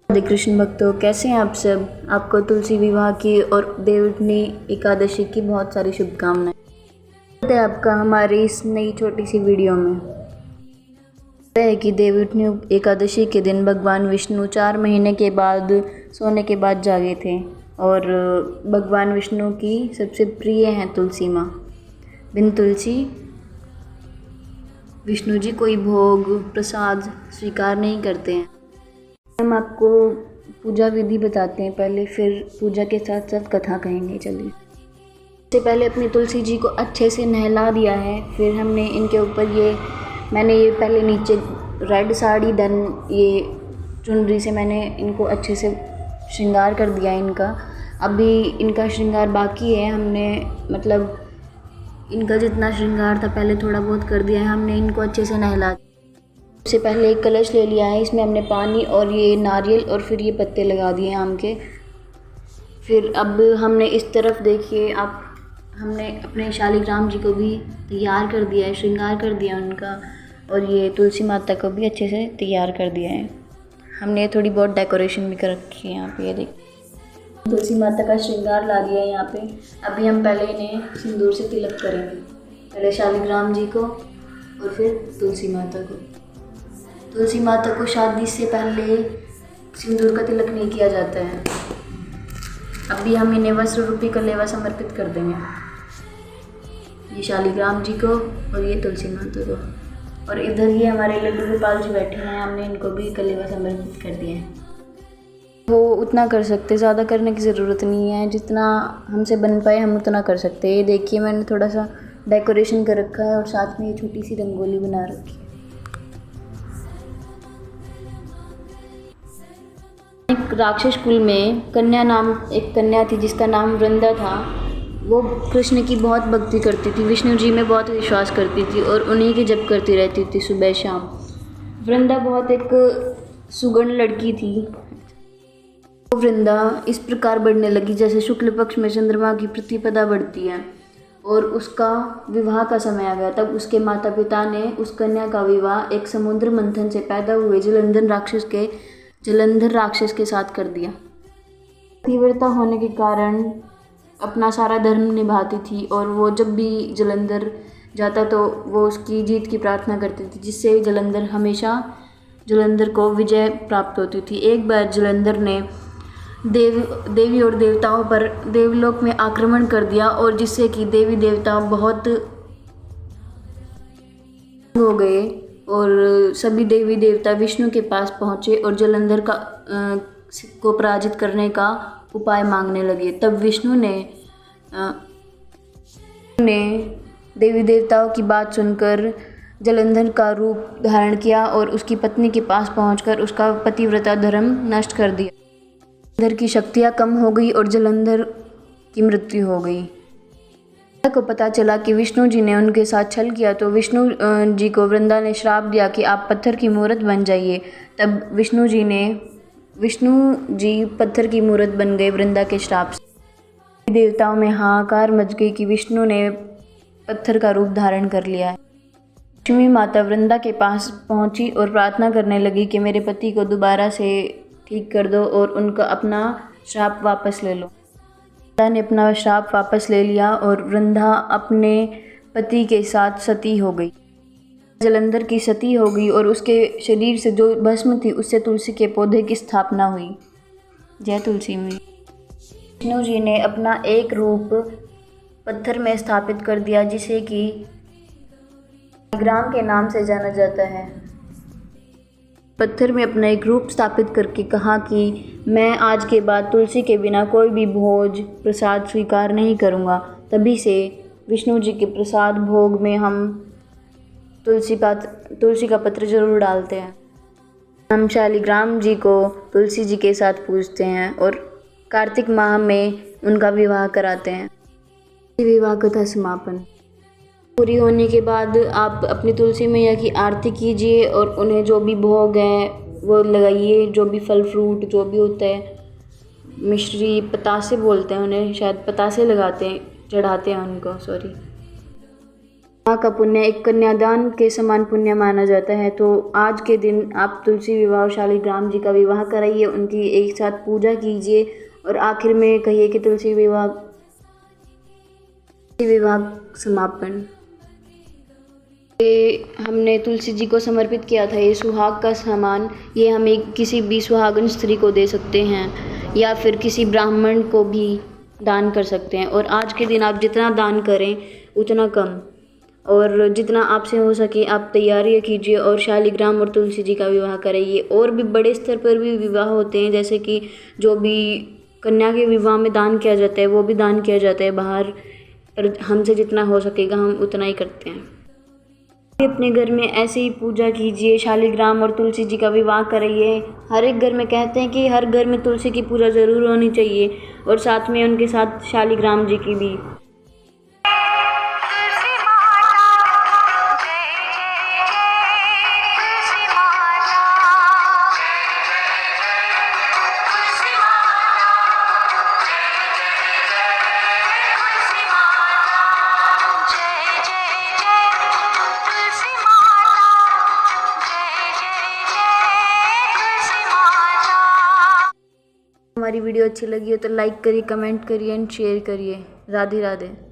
राधे कृष्ण भक्तों, कैसे हैं आप सब। आपको तुलसी विवाह की और देवउठनी एकादशी की बहुत सारी शुभकामनाएं। स्वागत है आपका हमारी इस नई छोटी सी वीडियो में। है कि देवउठनी एकादशी के दिन भगवान विष्णु 4 महीने के बाद सोने के बाद जागे थे और भगवान विष्णु की सबसे प्रिय हैं तुलसी माँ। बिन तुलसी विष्णु जी कोई भोग प्रसाद स्वीकार नहीं करते हैं। हम आपको पूजा विधि बताते हैं पहले, फिर पूजा के साथ साथ कथा कहेंगे। चलिए, इससे पहले अपनी तुलसी जी को अच्छे से नहला दिया है। फिर हमने इनके ऊपर मैंने ये पहले नीचे रेड साड़ी देन ये चुनरी से मैंने इनको अच्छे से श्रृंगार कर दिया इनका। अभी इनका श्रृंगार बाकी है। हमने मतलब इनका जितना श्रृंगार था पहले थोड़ा बहुत कर दिया है। हमने इनको अच्छे से नहला। उससे पहले एक कलश ले लिया है, इसमें हमने पानी और ये नारियल और फिर ये पत्ते लगा दिए हैं आम के। फिर अब हमने इस तरफ देखिए आप, हमने अपने शालिग्राम जी को भी तैयार कर दिया है, श्रृंगार कर दिया उनका, और ये तुलसी माता को भी अच्छे से तैयार कर दिया है। हमने थोड़ी बहुत डेकोरेशन भी कर रखी है यहाँ पे। ये देखिए तुलसी माता का श्रृंगार ला दिया है यहाँ पे। अभी हम पहले इन्हें सिंदूर से तिलक करेंगे, पहले शालिग्राम जी को और फिर तुलसी माता को। तुलसी माता को शादी से पहले सिंदूर का तिलक नहीं किया जाता है। अभी हम इन्हें वस्त्र रूपी कलेवा समर्पित कर देंगे, ये शालिग्राम जी को और ये तुलसी माता को। और इधर ही हमारे लड्डू गोपाल जी बैठे हैं, हमने इनको भी कलेवा समर्पित कर दिया है। वो उतना कर सकते, ज़्यादा करने की ज़रूरत नहीं है। जितना हमसे बन पाए हम उतना कर सकते हैं। ये देखिए मैंने थोड़ा सा डेकोरेशन कर रखा है और साथ में ये छोटी सी रंगोली बना रखी है। एक राक्षस कुल में एक कन्या थी जिसका नाम वृंदा था। वो कृष्ण की बहुत भक्ति करती थी, विष्णु जी में बहुत विश्वास करती थी और उन्हीं के जप करती रहती थी सुबह शाम। वृंदा बहुत एक सुगण लड़की थी। वृंदा इस प्रकार बढ़ने लगी जैसे शुक्ल पक्ष में चंद्रमा की प्रतिपदा बढ़ती है, और उसका विवाह का समय आ गया। तब उसके माता पिता ने उस कन्या का विवाह एक समुद्र मंथन से पैदा हुए जलंधर राक्षस के साथ कर दिया। तीव्रता होने के कारण अपना सारा धर्म निभाती थी, और वो जब भी जलंधर जाता तो वो उसकी जीत की प्रार्थना करती थी, जिससे जलंधर को विजय प्राप्त होती थी। एक बार जलंधर ने देवी और देवताओं पर देवलोक में आक्रमण कर दिया, और जिससे कि देवी देवता बहुत हो गए और सभी देवी देवता विष्णु के पास पहुँचे और जलंधर को पराजित करने का उपाय मांगने लगे। तब विष्णु ने देवी देवताओं की बात सुनकर जलंधर का रूप धारण किया और उसकी पत्नी के पास पहुंचकर उसका पतिव्रता धर्म नष्ट कर दिया। जलंधर की शक्तियाँ कम हो गई और जलंधर की मृत्यु हो गई। को पता चला कि विष्णु जी ने उनके साथ छल किया, तो विष्णु जी को वृंदा ने श्राप दिया कि आप पत्थर की मूर्त बन जाइए। तब विष्णु जी पत्थर की मूर्त बन गए वृंदा के श्राप से। देवताओं में हाहाकार मच गई कि विष्णु ने पत्थर का रूप धारण कर लिया है। लक्ष्मी माता वृंदा के पास पहुंची और प्रार्थना करने लगी कि मेरे पति को दोबारा से ठीक कर दो और उनका अपना श्राप वापस ले लो। वृंदा ने अपना श्राप वापस ले लिया और वृंदा अपने पति के साथ सती हो गई। जलंधर की सती हो गई और उसके शरीर से जो भस्म थी उससे तुलसी के पौधे की स्थापना हुई। जय तुलसी में विष्णु जी ने अपना एक रूप पत्थर में स्थापित कर दिया, जिसे कि शालिग्राम के नाम से जाना जाता है। पत्थर में अपना एक रूप स्थापित करके कहा कि मैं आज के बाद तुलसी के बिना कोई भी भोज प्रसाद स्वीकार नहीं करूँगा। तभी से विष्णु जी के प्रसाद भोग में हम तुलसी का पत्र जरूर डालते हैं। हम शालिग्राम जी को तुलसी जी के साथ पूजते हैं और कार्तिक माह में उनका विवाह कराते हैं। विवाह कथा समापन पूरी होने के बाद आप अपनी तुलसी मैया की आरती कीजिए और उन्हें जो भी भोग है वो लगाइए। जो भी फल फ्रूट जो भी होता है, मिश्री पतासे बोलते हैं उन्हें, शायद पतासे चढ़ाते हैं उनको। विवाह का पुण्य एक कन्यादान के समान पुण्य माना जाता है। तो आज के दिन आप तुलसी विवाह और शालिग्राम जी का विवाह कराइए, उनकी एक साथ पूजा कीजिए और आखिर में कहिए कि तुलसी विवाह समापन। ये हमने तुलसी जी को समर्पित किया था। ये सुहाग का सामान, ये हमें किसी भी सुहागन स्त्री को दे सकते हैं या फिर किसी ब्राह्मण को भी दान कर सकते हैं। और आज के दिन आप जितना दान करें उतना कम, और जितना आपसे हो सके आप तैयारियां कीजिए और शालिग्राम और तुलसी जी का विवाह कराइए। और भी बड़े स्तर पर भी विवाह होते हैं, जैसे कि जो भी कन्या के विवाह में दान किया जाता है वो भी दान किया जाता है बाहर, और हमसे जितना हो सकेगा हम उतना ही करते हैं। अपने घर में ऐसे ही पूजा कीजिए, शालिग्राम और तुलसी जी का विवाह कराइए। हर एक घर में कहते हैं कि हर घर में तुलसी की पूजा ज़रूर होनी चाहिए और साथ में उनके साथ शालिग्राम जी की भी। हमारी वीडियो अच्छी लगी हो तो लाइक करिए, कमेंट करिए एंड शेयर करिए। राधे राधे।